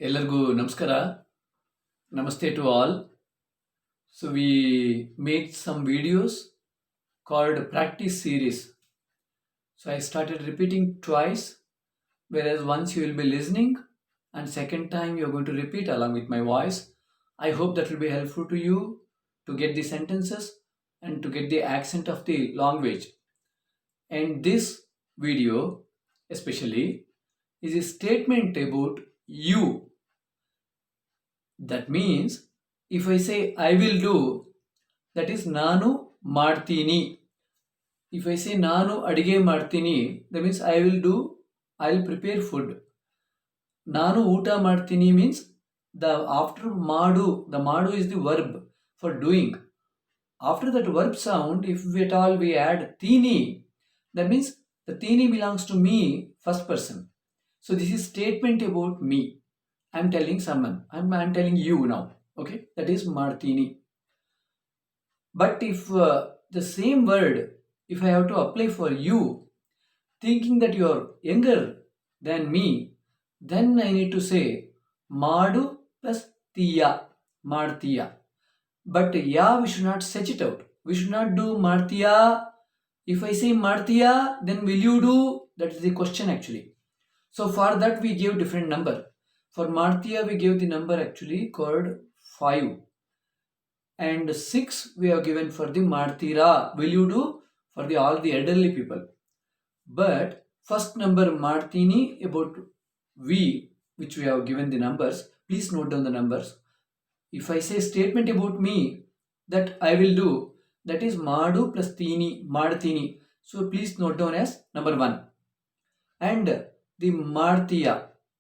ಎಲ್ಲರಿಗೂ ನಮಸ್ಕಾರ. Namaste to all. So we made some videos called practice series. So I started repeating twice, whereas once you will be listening and second time you're going to repeat along with my voice. I hope that will be helpful to you to get the sentences and to get the accent of the language. And this video especially is a statement about you. That means if I say I will do, that is ನಾನು ಮಾಡ್ತೀನಿ. If I say ನಾನು ಅಡಿಗೆ ಮಾಡ್ತೀನಿ, that means I will do, I will prepare food. ನಾನು ಊಟ ಮಾಡ್ತೀನಿ means the after ಮಾಡು, the ಮಾಡು is the verb for doing. After that verb sound, if at all we add tini, that means the tini belongs to me, first person. So this is statement about me. I'm telling someone. I'm telling you now. Okay, that is martini. But if the same word, if I have to apply for you, thinking that you're younger than me, then I need to say madu plus tiya, martiya. But ya, we should not set it out. We should not do martiya. If I say martiya, then will you do? That is the question actually. So for that we give different number. For martiya we give the number actually called 5. And 6 we have given for the martira. Will you do? For the all the elderly people. But first number martini about we, which we have given the numbers. Please note down the numbers. If I say statement about me that I will do, that is madu plus tini, martini. So please note down as number 1. And the martiya,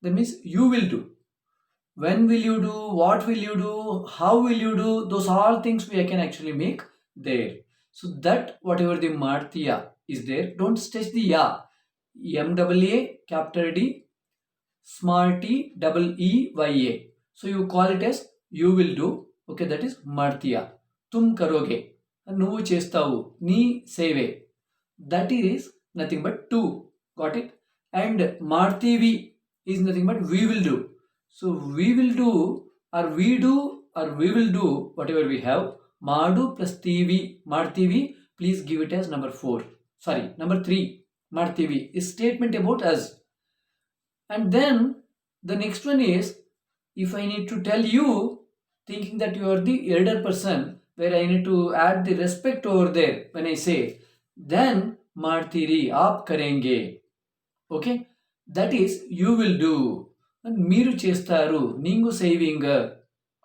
that means you will do. When will you do? What will you do? How will you do? Those all things we can actually make there. So that whatever the martiya is there, don't stretch the ya. M-double-A, capital D, small t, double E-Y-A. So you call it as you will do. Okay, that is martiya. Tum karoge. Nuvu chestavu. Ni seve. That is nothing but to. Got it? And martivi is nothing but we will do. So we will do or we do or we will do whatever we have. Madu plus TV, martivi, please give it as number 4. Sorry, number 3. Martivi is statement about us. And then the next one is, if I need to tell you, thinking that you are the elder person, where I need to add the respect over there when I say, then martiri, aap karenge. Okay, that is you will do. And మీరు చేస్తారు, నీంగు saving.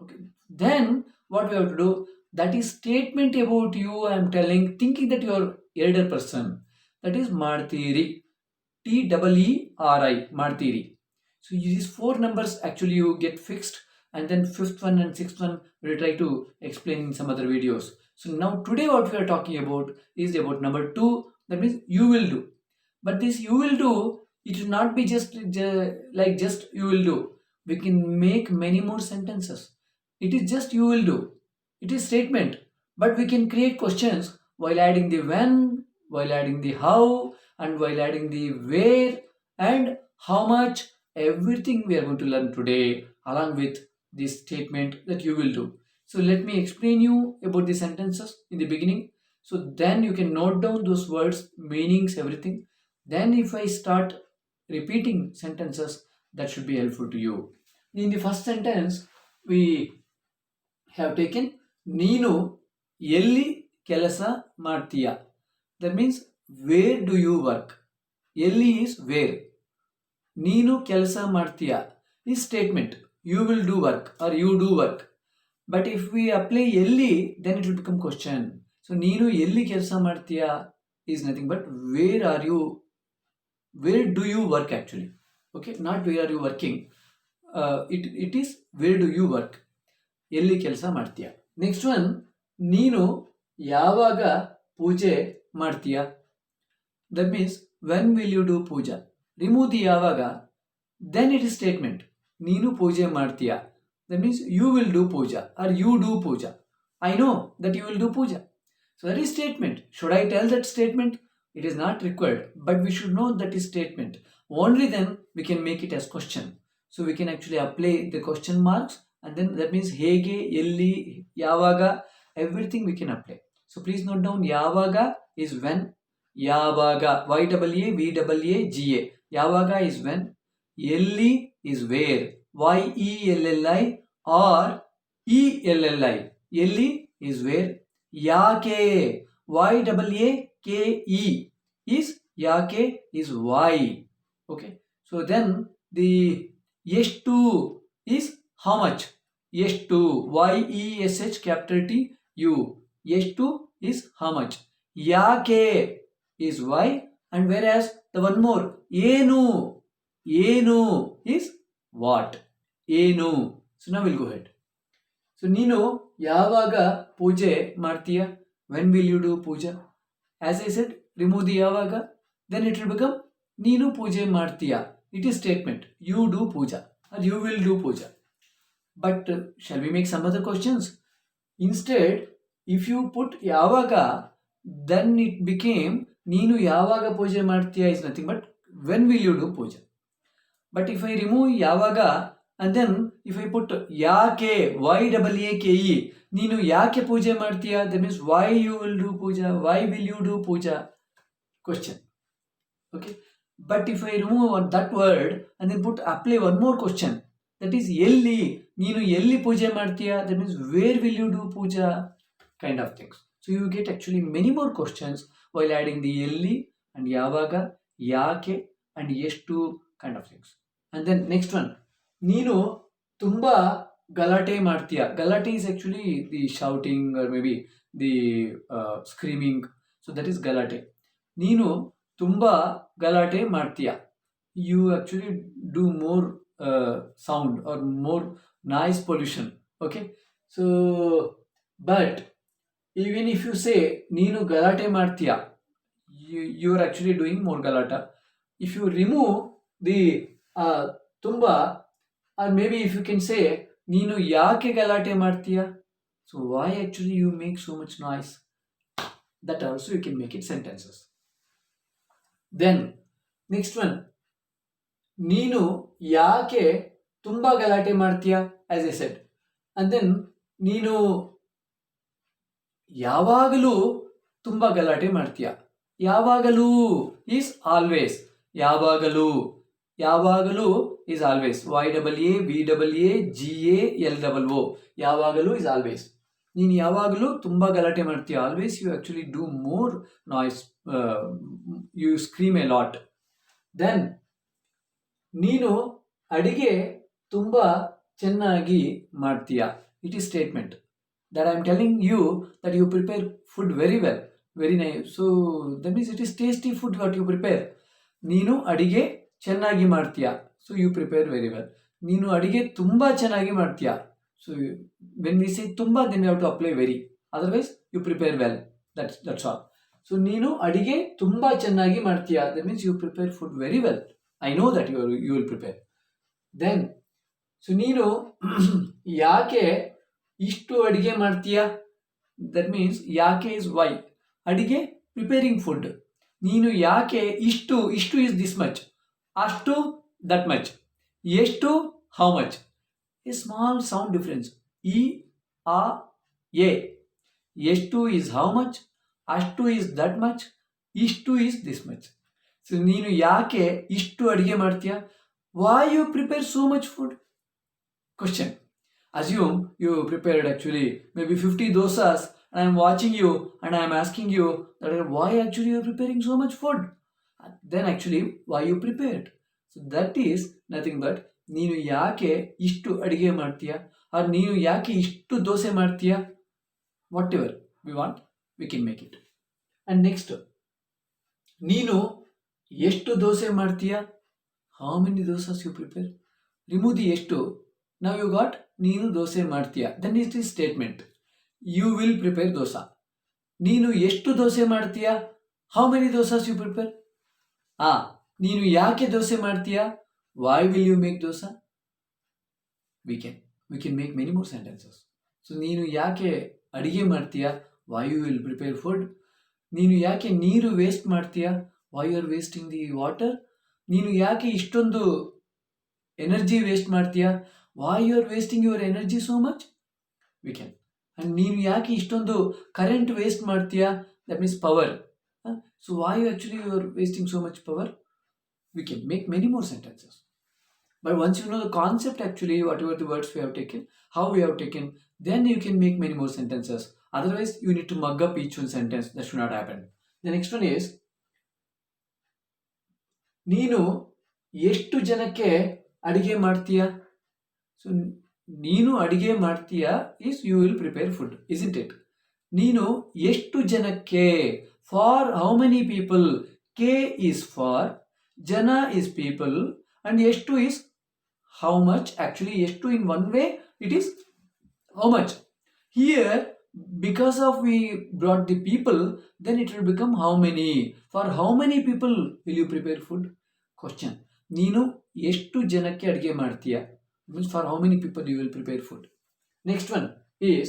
Okay, then what we have to do, that is statement about you. I am telling, thinking that you are elder person, that is martiri, TEERI, martiri. So these 4 numbers actually you get fixed, and then 5th one and 6th one we'll try to explain in some other videos. So now today what we are talking about is about number 2, that means you will do. But this you will do, it will not be just like just you will do. We can make many more sentences. It is just you will do. It is statement. But we can create questions while adding the when, while adding the how, and while adding the where and how much. Everything we are going to learn today along with this statement that you will do. So let me explain you about the sentences in the beginning. So then you can note down those words, meanings, everything. Then if I start repeating sentences, that should be helpful to you. In the first sentence, we have taken Neenu Elli Kelasa Martiya. That means where do you work? Elli is where. Neenu Kelasa Martiya is statement. You will do work or you do work. But if we apply Elli, then it will become question. So Neenu Elli Kelasa Martiya is nothing but where are you, where do you work actually. Okay, not where are you working. It is where do you work. Elli Kelasa Martiya. Next one, Neenu Yavaga Pooje Martiya. That means when will you do puja. Remove the yavaga, then it is statement. Neenu pooje martiya. That means you will do puja or you do puja. I know that you will do puja. So that is statement. Should I tell that statement? It is not required, but we should know that is statement. Only then we can make it as question. So we can actually apply the question marks, and then that means hege, yelli, yavaga, everything we can apply. So please note down, yavaga is when, yavaga, YAAVAGA, yavaga is when, yelli is where, YELLI or ELLI, yelli is where, yake, YAAKE is, yake is why. Okay, so then the ಎಷ್ಟು is how much, ಎಷ್ಟು, YESH capital TU, ಎಷ್ಟು is how much, ಯಾಕೆ is why, and whereas the one more ಏನು, ಏನು is what, ಏನು. So now we'll go ahead. So ನೀನು ಯಾವಾಗ ಪೂಜೆ ಮಾಡ್ತೀಯ, when will you do puja? As I said, remove the yavaga, then it will become ನೀನು ಪೂಜೆ ಮಾಡ್ತೀಯ. It is statement, you do puja or you will do puja. But shall we make some other questions? Instead, if you put yavaga, then it became ನೀನು ಯಾವಾಗ ಪೂಜೆ ಮಾಡ್ತೀಯ is nothing but when will you do puja. But if I remove yavaga and then if I put ಯಾಕೆ, YAAKE, ನೀನು ಯಾಕೆ ಪೂಜೆ ಮಾಡ್ತೀಯ, that means why you will do puja, why will you do puja, question. Okay, but if I remove that word and then put apply one more question, that is ಎಲ್ಲಿ, ನೀನು ಎಲ್ಲಿ ಪೂಜೆ ಮಾಡ್ತೀಯ, that means where will you do puja, kind of things. So you get actually many more questions while adding the ಎಲ್ಲಿ and ಯಾವಾಗ, ಯಾಕೆ and ಎಷ್ಟು kind of things. And then next one, ನೀನು ತುಂಬಾ ಗಲಾಟೆ ಮಾಡ್ತೀಯ. ಗಲಾಟೆ is actually the shouting or maybe the screaming, so that is ಗಲಾಟೆ. ನೀನು ತುಂಬಾ ಗಲಾಟೆ ಮಾಡ್ತೀಯ, you actually do more sound or more noise pollution. Okay, so but even if you say ನೀನು ಗಲಾಟೆ ಮಾಡ್ತೀಯ, you are actually doing more galata. If you remove the ತುಂಬಾ, or maybe if you can say ನೀನು ಯಾಕೆ ಗಲಾಟೆ ಮಾಡ್ತೀಯ, so why actually you make so much noise, that also you can make it sentences. Then next one, ನೀನು ಯಾಕೆ ತುಂಬಾ ಗಲಾಟೆ ಮಾಡ್ತೀಯ, as I said, and then ನೀನು ಯಾವಾಗಲೂ ತುಂಬಾ ಗಲಾಟೆ ಮಾಡ್ತೀಯ. ಯಾವಾಗಲೂ is always, ಯಾವಾಗಲೂ, ಯಾವಾಗಲೂ is always, YAAVAGALOO, ಯಾವಾಗಲೂ is always. ನೀನು ಯಾವಾಗಲೂ ತುಂಬಾ ಗಲಾಟೆ ಮಾಡ್ತೀಯ, always you actually do more noise, you scream a lot. Then ನೀನು ಅಡಿಗೆ ತುಂಬಾ ಚೆನ್ನಾಗಿ ಮಾಡ್ತೀಯ, it is statement that I am telling you that you prepare food very well, very nice. So that means it is tasty food what you prepare. ನೀನು ಅಡಿಗೆ ಚೆನ್ನಾಗಿ ಮಾಡ್ತೀಯ, so you prepare very well. ನೀನು ಅಡಿಗೆ ತುಂಬಾ ಚೆನ್ನಾಗಿ ಮಾಡ್ತೀಯ, so when we say ತುಂಬಾ, then we have to apply very, otherwise you prepare well, that's all. So ನೀನು ಅಡಿಗೆ ತುಂಬಾ ಚೆನ್ನಾಗಿ ಮಾಡ್ತೀಯ, that means you prepare food very well. I know that you will prepare. Then so ನೀನು ಯಾಕೆ ಇಷ್ಟು ಅಡಿಗೆ ಮಾಡ್ತೀಯ, that means ಯಾಕೆ is why, ಅಡಿಗೆ preparing food. ನೀನು ಯಾಕೆ ಇಷ್ಟು is this much, ಅಷ್ಟು that much, ಎಷ್ಟು how much, a small sound difference, e a a, ಎಷ್ಟು is how much, ಅಷ್ಟು is that much, ಇಷ್ಟು is this much. So ನೀನು ಯಾಕೆ ಇಷ್ಟು ಅಡಿಗೆ ಮಾಡ್ತೀಯ, why you prepare so much food, question. Assume you prepared actually maybe 50 dosas and I am watching you and I am asking you that why actually you are preparing so much food, then actually why you prepared. So that is nothing but ನೀನು ಯಾಕೆ ಇಷ್ಟು ಅಡಿಗೆ ಮಾಡ್ತೀಯ, or ನೀನು ಯಾಕೆ ಇಷ್ಟು ದೋಸೆ ಮಾಡ್ತೀಯ, whatever we want we can make it. And next, ನೀನು ಎಷ್ಟು ದೋಸೆ ಮಾಡ್ತೀಯ, how many dosas you prepare. Remove the ಎಷ್ಟು, now you got ನೀನು ದೋಸೆ ಮಾಡ್ತೀಯ, then it is statement, you will prepare dosa. ನೀನು ಎಷ್ಟು ದೋಸೆ ಮಾಡ್ತೀಯ, how many dosas you prepare. ನೀನು ಯಾಕೆ ದೋಸೆ ಮಾಡ್ತೀಯ, why will you make dosa. We can make many more sentences. So ನೀನು ಯಾಕೆ ಅಡಿಗೆ ಮಾಡ್ತೀಯ, why you will prepare food. ನೀನು ಯಾಕೆ ನೀರು ವೇಸ್ಟ್ ಮಾಡ್ತೀಯ, why you are wasting the water. ನೀನು ಯಾಕೆ ಇಷ್ಟೊಂದು ಎನರ್ಜಿ ವೇಸ್ಟ್ ಮಾಡ್ತೀಯಾ? Why you are wasting your energy so much? We can. And ನೀನು ಯಾಕೆ ಇಷ್ಟೊಂದು ಕರೆಂಟ್ ವೇಸ್ಟ್ ಮಾಡ್ತೀಯಾ? That means power. So why you actually you are wasting so much power? We can make many more sentences. But once you know the concept, actually, whatever the words we have taken, how we have taken, then you can make many more sentences. Otherwise, you need to mug up each one sentence. That should not happen. The next one is, ನೀನು ಎಷ್ಟು ಜನಕ್ಕೆ ಅಡಿಗೆ ಮಾಡ್ತೀಯಾ? So ನೀನು ಅಡಿಗೆ ಮಾಡ್ತೀಯಾ is you will prepare food, isn't it? ನೀನು ಎಷ್ಟು ಜನಕ್ಕೆ, for how many people, K is for, jana is people, and ಎಷ್ಟು is how much. Actually ಎಷ್ಟು in one way it is how much. Here because of we brought the people, then it will become how many. For how many people will you prepare food? Question. ನೀನು ಎಷ್ಟು ಜನಕ್ಕೆ ಅಡಿಗೆ ಮಾಡ್ತೀಯಾ means for how many people you will prepare food. Next one is,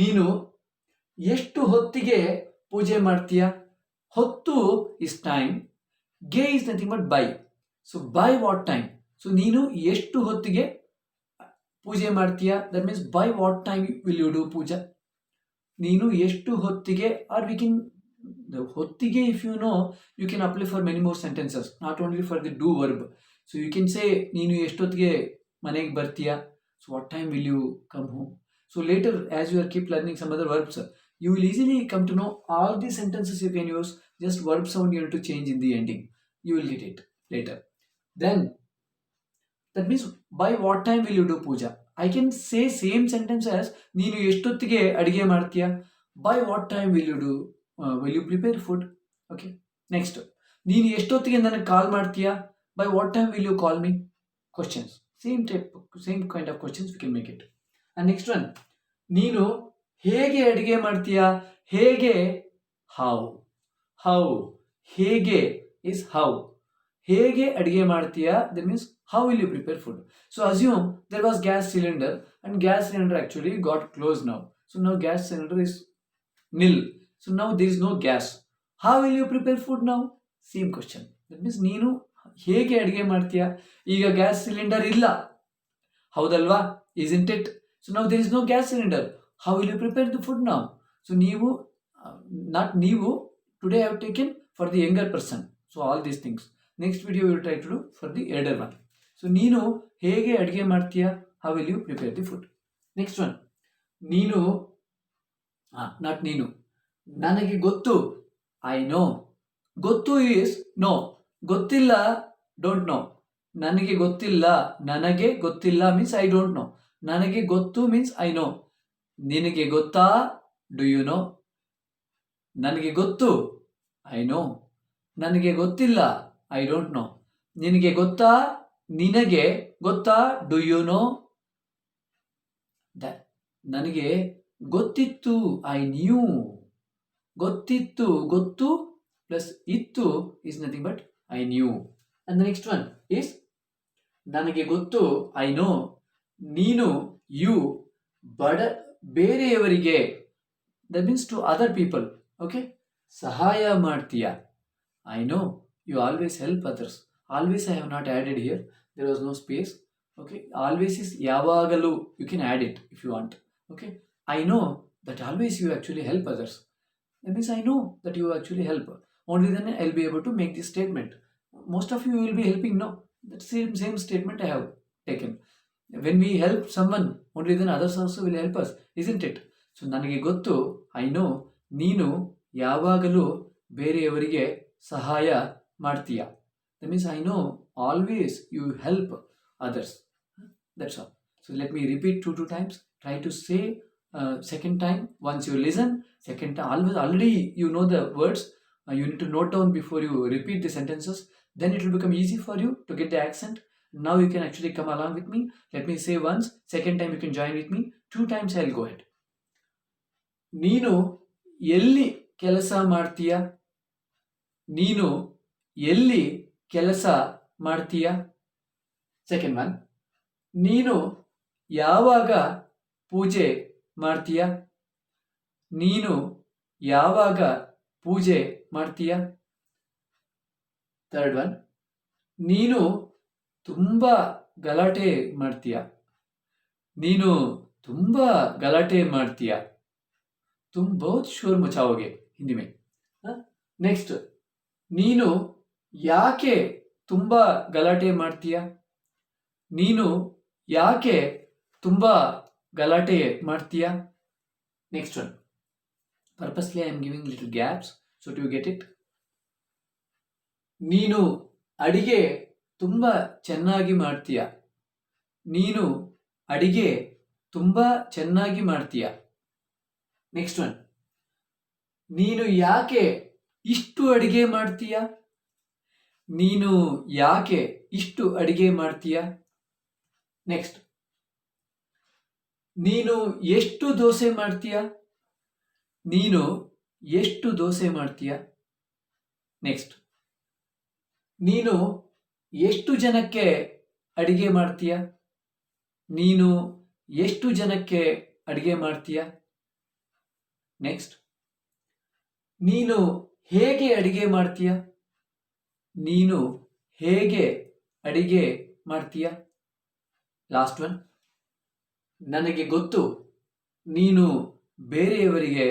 ನೀನು ಎಷ್ಟು ಹೊತ್ತಿಗೆ ಪೂಜೆ ಮಾಡ್ತೀಯಾ? ಹೊತ್ತು is time, ಗೆ is nothing but by. So by what time? So ನೀನು ಎಷ್ಟು ಹೊತ್ತಿಗೆ ಪೂಜೆ ಮಾಡ್ತೀಯಾ? That means by what time will you do puja? ನೀನು ಎಷ್ಟು ಹೊತ್ತಿಗೆ, or we can, the ಹೊತ್ತಿಗೆ if you know, you can apply for many more sentences, not only for the do verb. So you can say ನೀನು ಎಷ್ಟೊತ್ತಿಗೆ ಮನೆಗೆ ಬರ್ತೀಯಾ? So what time will you come home? So later as you are keep learning some other verbs, you will easily come to know all these sentences you can use. Just verb sound you need to change in the ending. You will get it later. Then that means by what time will you do puja? I can say same sentence as ನೀನು ಎಷ್ಟೊತ್ತಿಗೆ ಅಡಿಗೆ ಮಾಡ್ತೀಯಾ? By what time will you do will you prepare food? Okay. Next, ನೀನು ಎಷ್ಟೊತ್ತಿಗೆ ನನಗೆ ಕಾಲ್ ಮಾಡ್ತೀಯಾ? By what time will you call me? Questions. Same kind of questions we can make it. And next one, ನೀನು ಹೇಗೆ ಅಡಿಗೆ ಮಾಡ್ತೀಯಾ? ಹೇಗೆ how. ಹೇಗೆ is how. ಹೇಗೆ ಅಡಿಗೆ ಮಾಡ್ತೀಯಾ? That means how will you prepare food? So assume there was gas cylinder, and gas cylinder actually got closed now. So now gas cylinder is nil. So now there is no gas. How will you prepare food now? Same question. That means ನೀನು ಹೇಗೆ ಅಡಿಗೆ ಮಾಡ್ತೀಯಾ? ಈಗ gas cylinder ಇಲ್ಲ, ಹೌದಲ್ವಾ? isn't it? So now there is no gas cylinder. How will you prepare the food now? So ನೀವು, not ನೀವು, today I have taken for the younger person. So all these things. Next video we will try to do for the elder one. So ನೀನು ಹೇಗೆ ಅಡಿಗೆ ಮಾಡ್ತೀಯಾ? How will you prepare the food? Next one, ನೀನು, not ನೀನು, ನನಗೆ ಗೊತ್ತು, I know. ಗೊತ್ತು is no. ಗೊತ್ತಿಲ್ಲ, don't know. ನನಗೆ ಗೊತ್ತಿಲ್ಲ means I don't know. ನನಗೆ ಗೊತ್ತು means I know. ನಿನಗೆ ಗೊತ್ತಾ? Do you know? ನನಗೆ ಗೊತ್ತು, I know. ನನಗೆ ಗೊತ್ತಿಲ್ಲ, I don't know. ನಿನಗೆ ಗೊತ್ತಾ? ನಿನಗೆ ಗೊತ್ತಾ? Do you know? That ನನಗೆ ಗೊತ್ತಿತ್ತು, I knew. ಗೊತ್ತಿತ್ತು, ಗೊತ್ತು plus ಇತ್ತು is nothing but I knew. And the next one is, ನನಗೆ ಗೊತ್ತು, I know. ನೀನು, you, ಬೇರೆಯವರಿಗೆ, that means to other people. Okay. ಸಹಾಯ ಮಾಡ್ತೀಯಾ? I know you always help others. Always I have not added here. There was no space. Okay. Always is ಯಾವಾಗಲೂ. You can add it if you want. Okay. I know that always you actually help others. That means I know that you actually help. Only then I'll be able to make this statement. Most of you will be helping, no? That same statement I have taken. When we help someone, only then others also will help us, isn't it? So ನನಗೆ ಗೊತ್ತು, I know. ನೀನು ಯಾವಾಗಲೂ ಬೇರೆಯವರಿಗೆ ಸಹಾಯ ಮಾಡ್ತೀಯಾ? That means I know always you help others. That's all. So let me repeat 2 times. Try to say second time once you listen. Second time, already you know the words. You need to note down before you repeat the sentences. Then it will become easy for you to get the accent. Now you can actually come along with me. Let me say once. Second time you can join with me. 2 times I'll go ahead. ನೀನು ಎಲ್ಲಿ ಕೆಲಸ ಮಾಡ್ತೀಯಾ? ನೀನು ಎಲ್ಲಿ ಕೆಲಸ ಮಾಡ್ತೀಯಾ? Second one, ನೀನು ಯಾವಾಗ ಪೂಜೆ ಮಾಡ್ತೀಯಾ? ನೀನು ಯಾವಾಗ ಪೂಜೆ ಮಾಡ್ತೀಯಾ? ಥರ್ಡ್ ಒನ್, ನೀನು ತುಂಬ ಗಲಾಟೆ ಮಾಡ್ತೀಯ. ನೀನು ತುಂಬ ಗಲಾಟೆ ಮಾಡ್ತೀಯ. तुम बहुत शोर मचाओगे हिंदी में. नेक्स्ट, ನೀನು ಯಾಕೆ ತುಂಬಾ ಗಲಾಟೆ ಮಾಡ್ತೀಯ? ನೀನು ಯಾಕೆ ತುಂಬಾ ಗಲಾಟೆ ಮಾಡ್ತೀಯ? Next one, purposely I am giving little gaps so to get it. ನೀನು ಅಡಿಗೆ ತುಂಬಾ ಚೆನ್ನಾಗಿ ಮಾಡ್ತೀಯ. ನೀನು ಅಡಿಗೆ ತುಂಬಾ ಚೆನ್ನಾಗಿ ಮಾಡ್ತೀಯ. ನೆಕ್ಸ್ಟ್ ಒನ್, ನೀನು ಯಾಕೆ ಇಷ್ಟು ಅಡಿಗೆ ಮಾಡ್ತೀಯ? ನೀನು ಯಾಕೆ ಇಷ್ಟು ಅಡಿಗೆ ಮಾಡ್ತೀಯ? ನೆಕ್ಸ್ಟ್, ನೀನು ಎಷ್ಟು ದೋಸೆ ಮಾಡ್ತೀಯ? ನೀನು ಎಷ್ಟು ದೋಸೆ ಮಾಡ್ತೀಯ? ನೆಕ್ಸ್ಟ್, ನೀನು ಎಷ್ಟು ಜನಕ್ಕೆ ಅಡಿಗೆ ಮಾಡ್ತೀಯ? ನೀನು ಎಷ್ಟು ಜನಕ್ಕೆ ಅಡಿಗೆ ಮಾಡ್ತೀಯ? ನೆಕ್ಸ್ಟ್, ನೀನು ಹೇಗೆ ಅಡಿಗೆ ಮಾಡ್ತೀಯ? ನೀನು ಹೇಗೆ ಅಡಿಗೆ ಮಾಡ್ತೀಯ? ಲಾಸ್ಟ್ ಒನ್, ನನಗೆ ಗೊತ್ತು ನೀನು ಬೇರೆಯವರಿಗೆ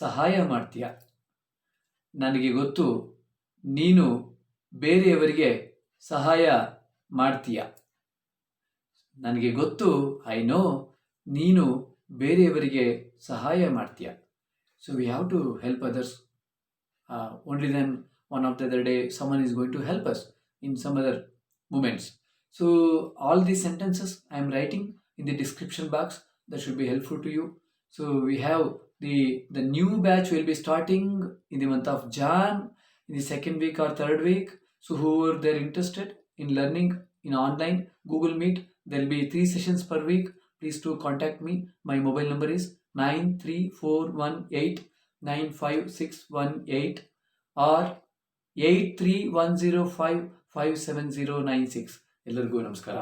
ಸಹಾಯ ಮಾಡ್ತೀಯ. ನನಗೆ ಗೊತ್ತು ನೀನು ಬೇರೆಯವರಿಗೆ ಸಹಾಯ ಮಾಡ್ತೀಯ. ನನಗೆ ಗೊತ್ತು, ಐ ನೋ, ನೀನು ಬೇರೆಯವರಿಗೆ ಸಹಾಯ ಮಾಡ್ತೀಯ. So we have to help others. Only then one of the other day someone is going to help us in some other moments. So all these sentences I am writing in the description box. That should be helpful to you. So we have the new batch will be starting in the month of Jan, in the second week or third week. So whoever they're interested in learning in online Google Meet, there will be 3 sessions per week. Please do contact me. My mobile number is 9341895618 or 8310557096. ಎಲ್ಲರಿಗೂ ನಮಸ್ಕಾರ.